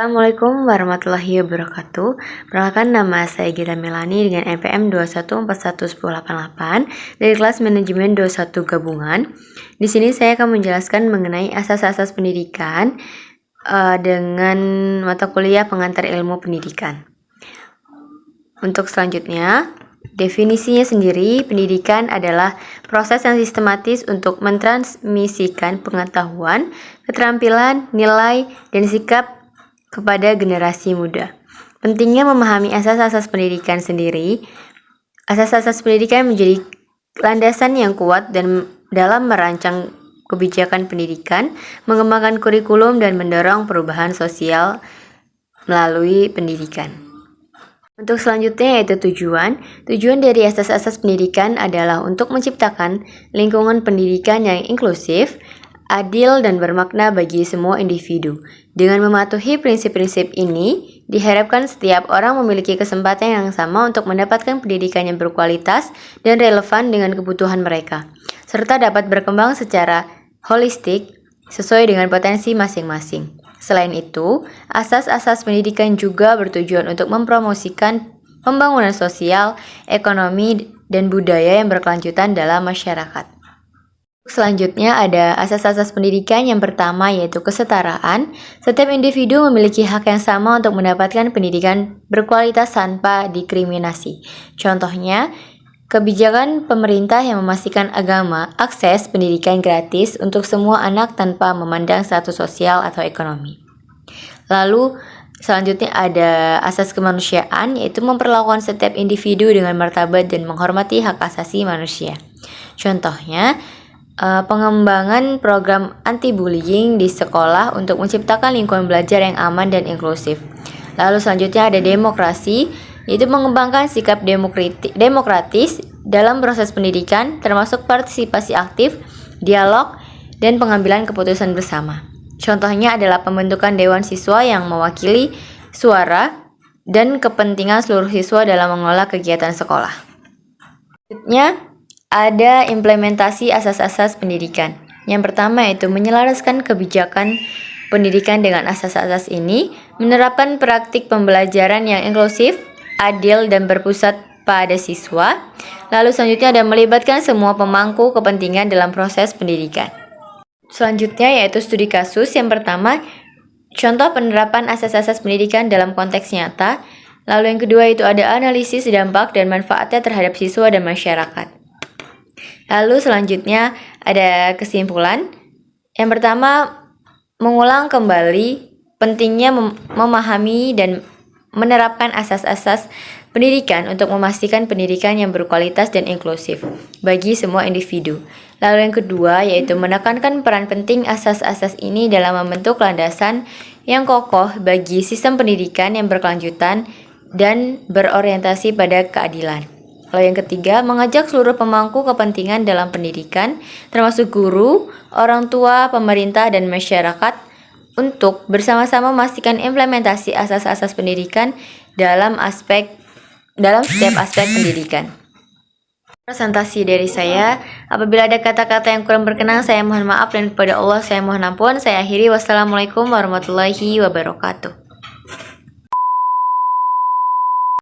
Assalamualaikum warahmatullahi wabarakatuh. Perkenalkan, nama saya Gita Melani dengan NPM 2141188 dari kelas Manajemen 21 Gabungan. Di sini saya akan menjelaskan mengenai asas-asas pendidikan dengan mata kuliah pengantar ilmu pendidikan. Untuk selanjutnya, definisinya sendiri, pendidikan adalah proses yang sistematis untuk mentransmisikan pengetahuan, keterampilan, nilai, dan sikap kepada generasi muda. Pentingnya memahami asas-asas pendidikan sendiri. Asas-asas pendidikan menjadi landasan yang kuat dan dalam merancang kebijakan pendidikan, mengembangkan kurikulum, dan mendorong perubahan sosial melalui pendidikan. Untuk selanjutnya yaitu tujuan. Tujuan dari asas-asas pendidikan adalah untuk menciptakan lingkungan pendidikan yang inklusif, adil, dan bermakna bagi semua individu. Dengan mematuhi prinsip-prinsip ini, diharapkan setiap orang memiliki kesempatan yang sama untuk mendapatkan pendidikan yang berkualitas dan relevan dengan kebutuhan mereka, serta dapat berkembang secara holistik sesuai dengan potensi masing-masing. Selain itu, asas-asas pendidikan juga bertujuan untuk mempromosikan pembangunan sosial, ekonomi, dan budaya yang berkelanjutan dalam masyarakat. Selanjutnya ada asas-asas pendidikan. Yang pertama yaitu kesetaraan. Setiap individu memiliki hak yang sama untuk mendapatkan pendidikan berkualitas tanpa diskriminasi. Contohnya, kebijakan pemerintah yang memastikan akses pendidikan gratis untuk semua anak tanpa memandang status sosial atau ekonomi. Lalu selanjutnya ada asas kemanusiaan, yaitu memperlakukan setiap individu dengan martabat dan menghormati hak asasi manusia. Contohnya, pengembangan program anti-bullying di sekolah untuk menciptakan lingkungan belajar yang aman dan inklusif. Lalu selanjutnya ada demokrasi, yaitu mengembangkan sikap demokratis dalam proses pendidikan, termasuk partisipasi aktif, dialog, dan pengambilan keputusan bersama. Contohnya adalah pembentukan dewan siswa yang mewakili suara dan kepentingan seluruh siswa dalam mengelola kegiatan sekolah. Selanjutnya ada implementasi asas-asas pendidikan. Yang pertama yaitu menyelaraskan kebijakan pendidikan dengan asas-asas ini, menerapkan praktik pembelajaran yang inklusif, adil, dan berpusat pada siswa. Lalu selanjutnya ada melibatkan semua pemangku kepentingan dalam proses pendidikan. Selanjutnya yaitu studi kasus. Yang pertama, contoh penerapan asas-asas pendidikan dalam konteks nyata. Lalu yang kedua itu ada analisis dampak dan manfaatnya terhadap siswa dan masyarakat. Lalu selanjutnya ada kesimpulan. Yang pertama, mengulang kembali pentingnya memahami dan menerapkan asas-asas pendidikan untuk memastikan pendidikan yang berkualitas dan inklusif bagi semua individu. Lalu yang kedua yaitu menekankan peran penting asas-asas ini dalam membentuk landasan yang kokoh bagi sistem pendidikan yang berkelanjutan dan berorientasi pada keadilan. Lalu yang ketiga, mengajak seluruh pemangku kepentingan dalam pendidikan, termasuk guru, orang tua, pemerintah, dan masyarakat, untuk bersama-sama memastikan implementasi asas-asas pendidikan dalam setiap aspek pendidikan. Presentasi dari saya. Apabila ada kata-kata yang kurang berkenan, saya mohon maaf, dan kepada Allah saya mohon ampun. Saya akhiri. Wassalamualaikum warahmatullahi wabarakatuh.